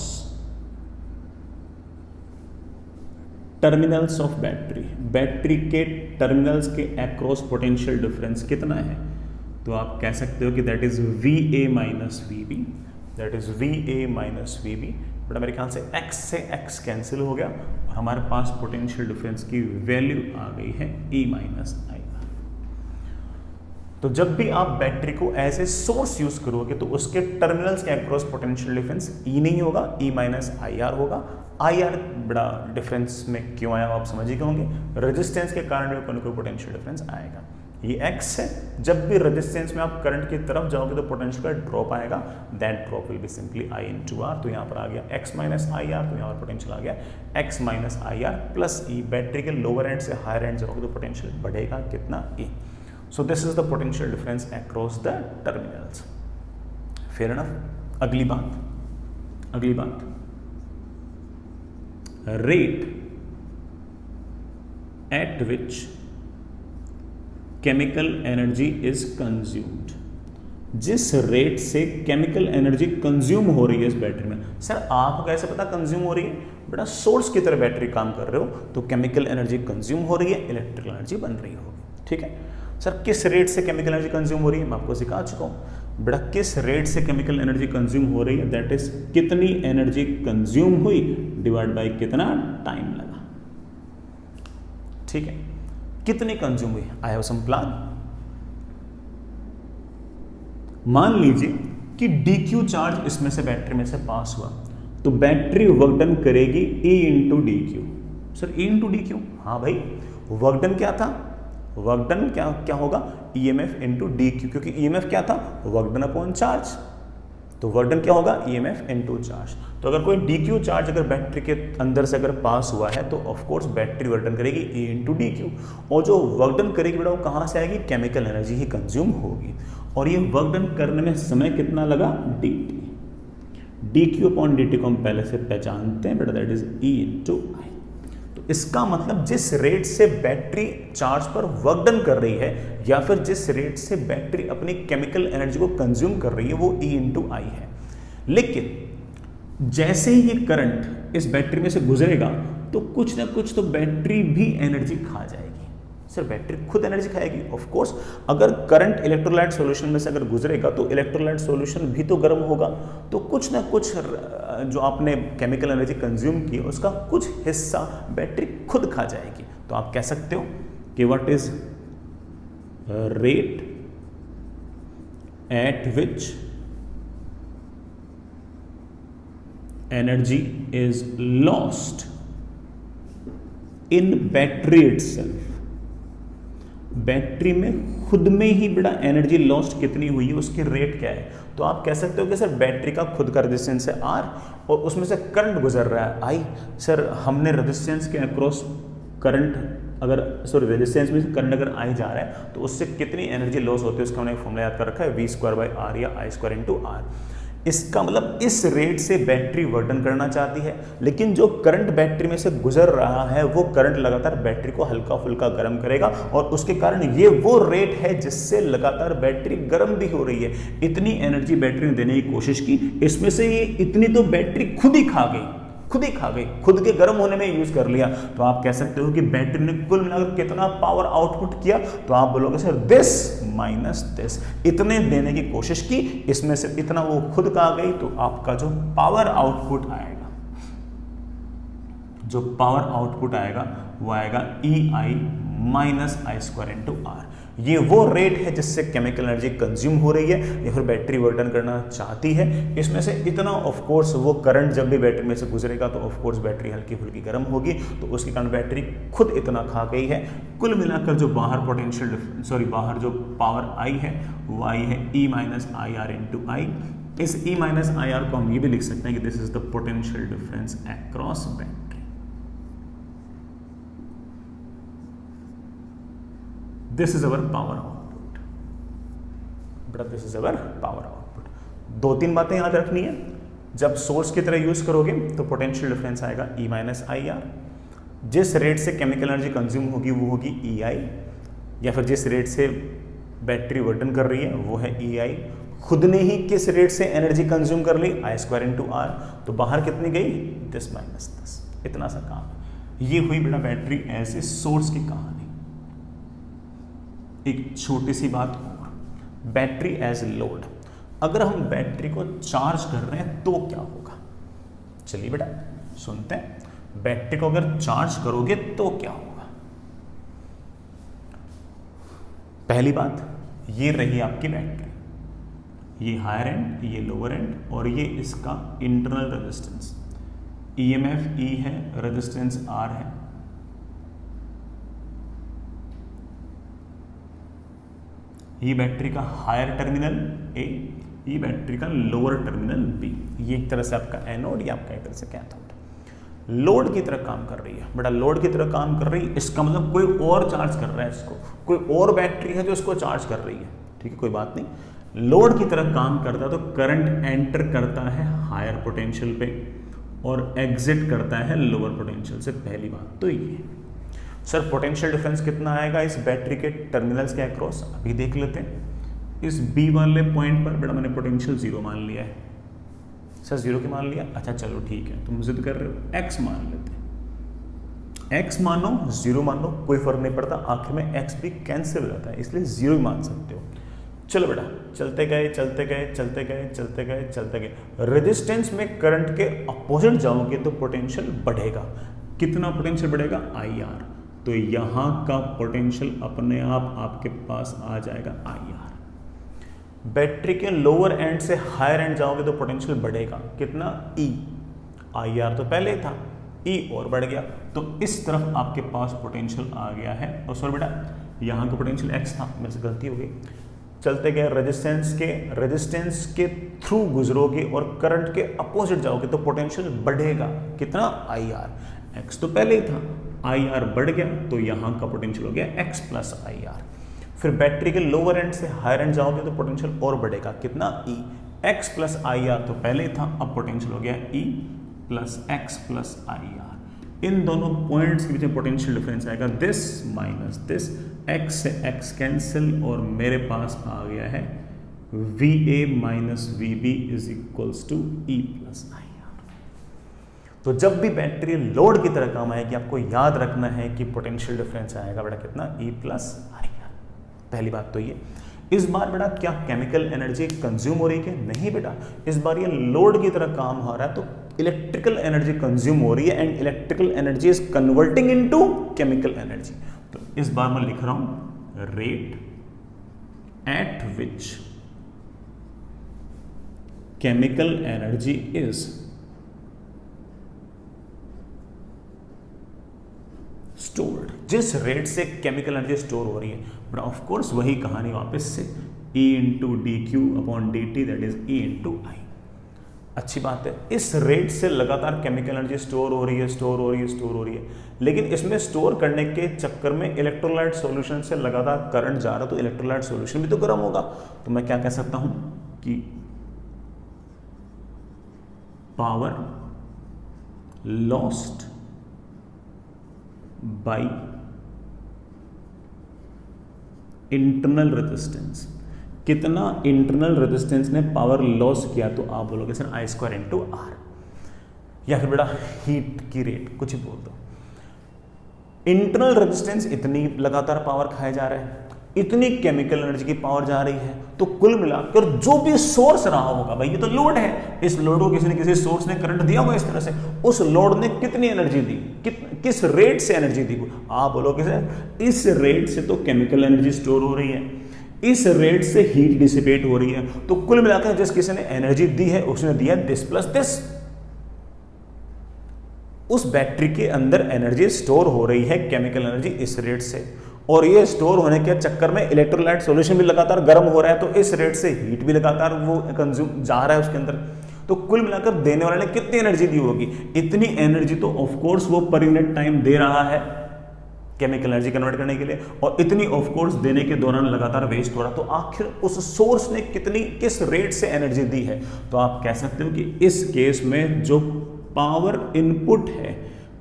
terminals of battery, battery के टर्मिनल्स के अक्रॉस पोटेंशियल डिफरेंस कितना है, तो आप कह सकते हो कि दैट इज VA माइनस VB, दैट इज VA माइनस VB। बड़ा मेरे ख्याल से x से x कैंसिल हो गया और हमारे पास पोटेंशियल डिफरेंस की वैल्यू आ गई है E माइनस IR। तो जब भी आप बैटरी को एज ए सोर्स यूज करोगे तो उसके टर्मिनल्स के अक्रॉस पोटेंशियल डिफरेंस E नहीं होगा, E माइनस IR होगा। IR बड़ा डिफरेंस में क्यों आया आप समझ ही गए होंगे, रेजिस्टेंस के कारण भी कोई पोटेंशियल डिफरेंस आएगा। ये x है, जब भी रेजिस्टेंस में आप करंट की तरफ जाओगे तो पोटेंशियल का ड्रॉप आएगा, that drop will be simply I into R, तो यहाँ पर आ गया x माइनस IR, तो यहाँ पर पोटेंशियल आ गया x minus IR plus E। Battery के लोअर एंड से हायर एंड जाओगे तो पोटेंशियल बढ़ेगा कितना, E। So this is the potential difference across the terminals. Fair enough? अगली बात, rate at which chemical energy is consumed, जिस रेट से केमिकल एनर्जी कंज्यूम हो रही है इस बैटरी में। सर आपको कैसे पता कंज्यूम हो रही है, बेटा सोर्स की तरह बैटरी काम कर रहे हो तो केमिकल एनर्जी कंज्यूम हो रही है, इलेक्ट्रिकल एनर्जी बन रही होगी, ठीक है। सर किस रेट से केमिकल एनर्जी कंज्यूम हो रही है, मैं आपको सिखा चुका हूं बेटा, किस रेट से केमिकल एनर्जी कंज्यूम हो रही है, दैट इज कितनी एनर्जी कंज्यूम हुई डिवाइड बाय कितना टाइम लगा, ठीक है, कितनी कंज्यूम हुई। आई हैव सम प्लान, मान लीजिए कि DQ चार्ज इसमें से बैटरी में से पास हुआ तो बैटरी वर्क डन करेगी E into DQ। Sir E into DQ, हाँ भाई, वर्क डन क्या था, वर्क डन क्या होगा, EMF इंटू DQ, क्योंकि EMF क्या था, वर्क डन अपॉन चार्ज, तो वर्क डन क्या होगा, EMF इंटू चार्ज। तो अगर कोई DQ चार्ज अगर बैटरी के अंदर से अगर पास हुआ है तो of course battery work done करेगी E इंटू DQ, और जो वर्क डन करेगी बेटा वो कहाँ से आएगी, केमिकल एनर्जी ही कंज्यूम होगी। और ये वर्क डन करने में समय कितना लगा, DQ अपॉन DT को हम पहले से पहचानते हैं बेटा, that is E into I। तो इसका मतलब जिस रेट से बैटरी चार्ज पर वर्क डन कर रही है या फिर जिस रेट से बैटरी अपनी केमिकल एनर्जी को कंज्यूम कर रही है वो E इंटू I है। लेकिन जैसे ही ये करंट इस बैटरी में से गुजरेगा तो कुछ ना कुछ तो बैटरी भी एनर्जी खा जाएगी। सर बैटरी खुद एनर्जी खाएगी, ऑफ कोर्स। अगर करंट इलेक्ट्रोलाइट सॉल्यूशन में से अगर गुजरेगा तो इलेक्ट्रोलाइट सॉल्यूशन भी तो गर्म होगा, तो कुछ ना कुछ जो आपने केमिकल एनर्जी कंज्यूम की उसका कुछ हिस्सा बैटरी खुद खा जाएगी। तो आप कह सकते हो कि what is rate at which energy is lost in battery itself. Battery में खुद में ही बड़ा एनर्जी लॉस्ट कितनी हुई है उसकी रेट क्या है। तो आप कह सकते हो कि सर बैटरी का खुद का रेजिस्टेंस है R और उसमें से करंट गुजर रहा है I। सर हमने रेजिस्टेंस के अक्रॉस करंट अगर रेजिस्टेंस में करंट अगर I जा रहा है तो उससे कितनी एनर्जी लॉस होती है उसका हमने एक फॉर्मूला याद कर रखा है, V²/R या I² इंटू R। इसका मतलब इस रेट से बैटरी वर्डन करना चाहती है, लेकिन जो करंट बैटरी में से गुजर रहा है वो करंट लगातार बैटरी को हल्का फुल्का गर्म करेगा और उसके कारण ये वो रेट है जिससे लगातार बैटरी गर्म भी हो रही है। इतनी एनर्जी बैटरी ने देने की कोशिश की, इसमें से ये इतनी तो बैटरी खुद ही खा गई। खुद ही खा गई, खुद के गर्म होने में यूज कर लिया। तो आप कह सकते हो कि बैटरी ने कुल मिलाकर कितना पावर आउटपुट किया, तो आप बोलोगे सर दिस माइनस दिस, इतने देने की कोशिश की, इसमें से इतना वो खुद खा गई, तो आपका जो पावर आउटपुट आएगा, जो पावर आउटपुट आएगा वो आएगा EI minus I square into R. ये वो रेट है जिससे केमिकल एनर्जी कंज्यूम हो रही है या फिर बैटरी वर्टन करना चाहती है। इसमें से इतना ऑफ कोर्स वो करंट जब भी बैटरी में से गुजरेगा तो ऑफ कोर्स बैटरी हल्की फुल्की गर्म होगी, तो उसके कारण बैटरी खुद इतना खा गई है। कुल मिलाकर जो बाहर पोटेंशियल बाहर जो पावर आई है वो आई है E minus I R into I. इस E माइनस आई आर को हम ये भी लिख सकते हैं कि this is the potential difference across battery. This is our power output बेटा, this is our power output. दो तीन बातें याद रखनी है, जब सोर्स की तरह यूज करोगे तो पोटेंशियल डिफरेंस आएगा E माइनस आई आर, जिस रेट से केमिकल एनर्जी कंज्यूम होगी वो होगी EI, या फिर जिस रेट से बैटरी वर्टन कर रही है वो है EI। खुद ने ही किस रेट से एनर्जी कंज्यूम कर ली, आई स्क्वायर इंटू आर, तो बाहर कितनी गई, दिस माइनस दिस, इतना सा काम। ये हुई बेटा बैटरी एज ए सोर्स की कहानी। एक छोटी सी बात और, बैटरी एज लोड, अगर हम बैटरी को चार्ज कर रहे हैं तो क्या होगा, चलिए बेटा सुनते हैं। बैटरी को अगर चार्ज करोगे तो क्या होगा। पहली बात, ये रही आपकी बैटरी, ये हायर एंड, ये लोअर एंड, और ये इसका इंटरनल रेजिस्टेंस, EMF E है, रेजिस्टेंस R है। ये बैटरी का हायर टर्मिनल A, ये बैटरी का लोअर टर्मिनल B। ये एक तरह से आपका एनोड, ये आपका एक तरह से कैथोड। लोड की तरह काम कर रही है बेटा, लोड की तरह काम कर रही है, इसका मतलब कोई और चार्ज कर रहा है इसको, कोई और बैटरी है जो इसको चार्ज कर रही है, ठीक है, कोई बात नहीं। लोड की तरह काम करता है तो करंट एंटर करता है हायर पोटेंशियल पे और एग्जिट करता है लोअर पोटेंशियल से। पहली बात तो ये। सर पोटेंशियल डिफरेंस कितना आएगा इस बैटरी के टर्मिनल्स के अक्रॉस, अभी देख लेते हैं। इस B वाले पॉइंट पर बेटा मैंने पोटेंशियल 0 मान लिया है। सर 0 क्यों मान लिया, अच्छा चलो ठीक है, तुम जिद कर रहे हो, X मान लेते हैं। X मानो 0 मान लो, कोई फर्क नहीं पड़ता, आखिर में X भी कैंसिल हो जाता है, इसलिए 0 ही मान सकते हो। चलो बेटा चलते गए चलते गए चलते गए चलते गए चलते गए, रेजिस्टेंस में करंट के अपोजिट जाओगे तो पोटेंशियल बढ़ेगा। कितना पोटेंशियल बढ़ेगा, IR, तो यहां का पोटेंशियल अपने आप आपके पास आ जाएगा IR। बैटरी के लोअर एंड से हायर एंड जाओगे तो पोटेंशियल बढ़ेगा, कितना, E, IR तो पहले था, E और बढ़ गया, तो इस तरफ आपके पास पोटेंशियल आ गया है। और सॉरी बेटा यहाँ का पोटेंशियल X था, मेरे से गलती हो गई। चलते गए रेजिस्टेंस के थ्रू गुजरोगे और करंट के अपोजिट जाओगे तो पोटेंशियल बढ़ेगा, कितना, IR। X तो पहले ही था, IR बढ़ गया तो यहाँ का पोटेंशियल हो गया X प्लस IR। फिर बैटरी के लोअर एंड से हायर एंड जाओगे तो पोटेंशियल और बढ़ेगा, कितना, E। X प्लस IR तो पहले ही था, अब पोटेंशियल हो गया E plus X plus IR। इन दोनों पॉइंट्स के बीच में पोटेंशियल डिफरेंस आएगा दिस माइनस दिस, X से X कैंसिल, और मेरे पास आ गया है VA माइनस VB is equals to E plus IR। तो जब भी बैटरी लोड की तरह काम आएगी आपको याद रखना है कि पोटेंशियल डिफरेंस आएगा बेटा कितना, E प्लस IR। पहली बात तो ये। इस बार बेटा क्या केमिकल एनर्जी कंज्यूम हो रही है, नहीं बेटा, इस बार ये लोड की तरह काम हो रहा है तो इलेक्ट्रिकल एनर्जी कंज्यूम हो रही है and electrical energy is converting into chemical energy. तो इस बार मैं लिख रहा हूं rate at which chemical energy is stored, जिस रेट से केमिकल एनर्जी स्टोर हो रही है, बट ऑफ कोर्स वही कहानी वापस से E into D Q upon D T, that is E into I. अच्छी बात है, इस रेट से लगातार केमिकल एनर्जी स्टोर हो रही है, स्टोर हो रही है, स्टोर हो रही है, लेकिन इसमें स्टोर करने के चक्कर में इलेक्ट्रोलाइट सॉल्यूशन से लगातार करंट जा रहा है, तो इलेक्ट्रोलाइट सॉल्यूशन भी तो गर्म होगा। तो मैं क्या कह सकता हूं कि power lost by internal resistance, कितना इंटरनल रेजिस्टेंस ने पावर लॉस किया, तो आप बोलोगे sir I square into R. या फिर बेटा हीट की रेट, कुछ ही बोल दो। इंटरनल रेजिस्टेंस इतनी लगातार पावर खाए जा रहे हैं, इतनी केमिकल एनर्जी की पावर जा रही है, तो कुल मिलाकर जो भी सोर्स रहा होगा, भाई ये तो लोड है, इस लोड को किसी न किसी सोर्स ने करंट दिया होगा इस तरह से, उस लोड ने कितनी एनर्जी दी, किस रेट से एनर्जी दी, आप बोलो किसे, इस रेट से तो केमिकल एनर्जी स्टोर हो रही है, इस रेट से हीट डिसिपेट हो रही है, तो कुल मिलाकर जिस किसी ने एनर्जी दी है उसने दिया दिस प्लस दिस। उस बैटरी के अंदर एनर्जी स्टोर हो रही है, केमिकल एनर्जी इस रेट से, और ये स्टोर होने के चक्कर में इलेक्ट्रोलाइट सॉल्यूशन भी लगातार गर्म हो रहा है, तो इस रेट से हीट भी लगातार वो कंज्यूम जा रहा है उसके अंदर। तो कुल मिलाकर देने वाले ने कितनी एनर्जी दी होगी, इतनी एनर्जी तो ऑफ कोर्स वो पर यूनिट टाइम दे रहा है केमिकल एनर्जी कन्वर्ट करने के लिए, और इतनी ऑफ कोर्स देने के दौरान लगातार वेस्ट हो रहा, तो आखिर उस सोर्स ने किस रेट से एनर्जी दी है। तो आप कह सकते हो कि इस केस में जो पावर इनपुट है,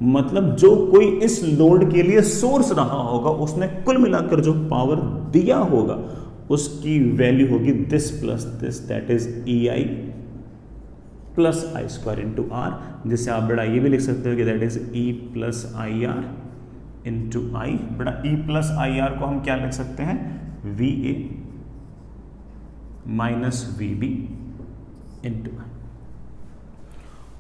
मतलब जो कोई इस लोड के लिए सोर्स रहा होगा, उसने कुल मिलाकर जो पावर दिया होगा उसकी वैल्यू होगी this plus this, that is EI plus I square into R, जिससे आप बेटा ये भी लिख सकते हो कि that is E plus I R into I. बेटा E प्लस आई आर को हम क्या लिख सकते हैं, VA माइनस VB इंटू आई।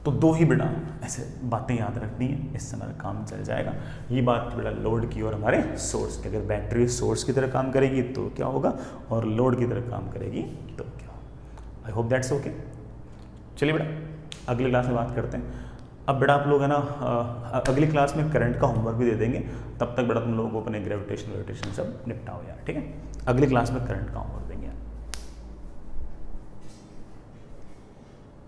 तो दो ही बेटा ऐसे बातें याद रखनी है, इससे हमारा काम चल जाएगा। ये बात बेटा लोड की और हमारे सोर्स की, अगर बैटरी सोर्स की तरह काम करेगी तो क्या होगा, और लोड की तरह काम करेगी तो क्या होगा। I hope that's okay. चलिए बेटा अगली क्लास में बात करते हैं। अब बेटा आप लोग है ना अगली क्लास में करंट का होमवर्क भी दे देंगे, तब तक बेटा तुम लोगों को अपने ग्रेविटेशन सब निपटाओ यार, ठीक है। अगली क्लास में करंट का होमवर्क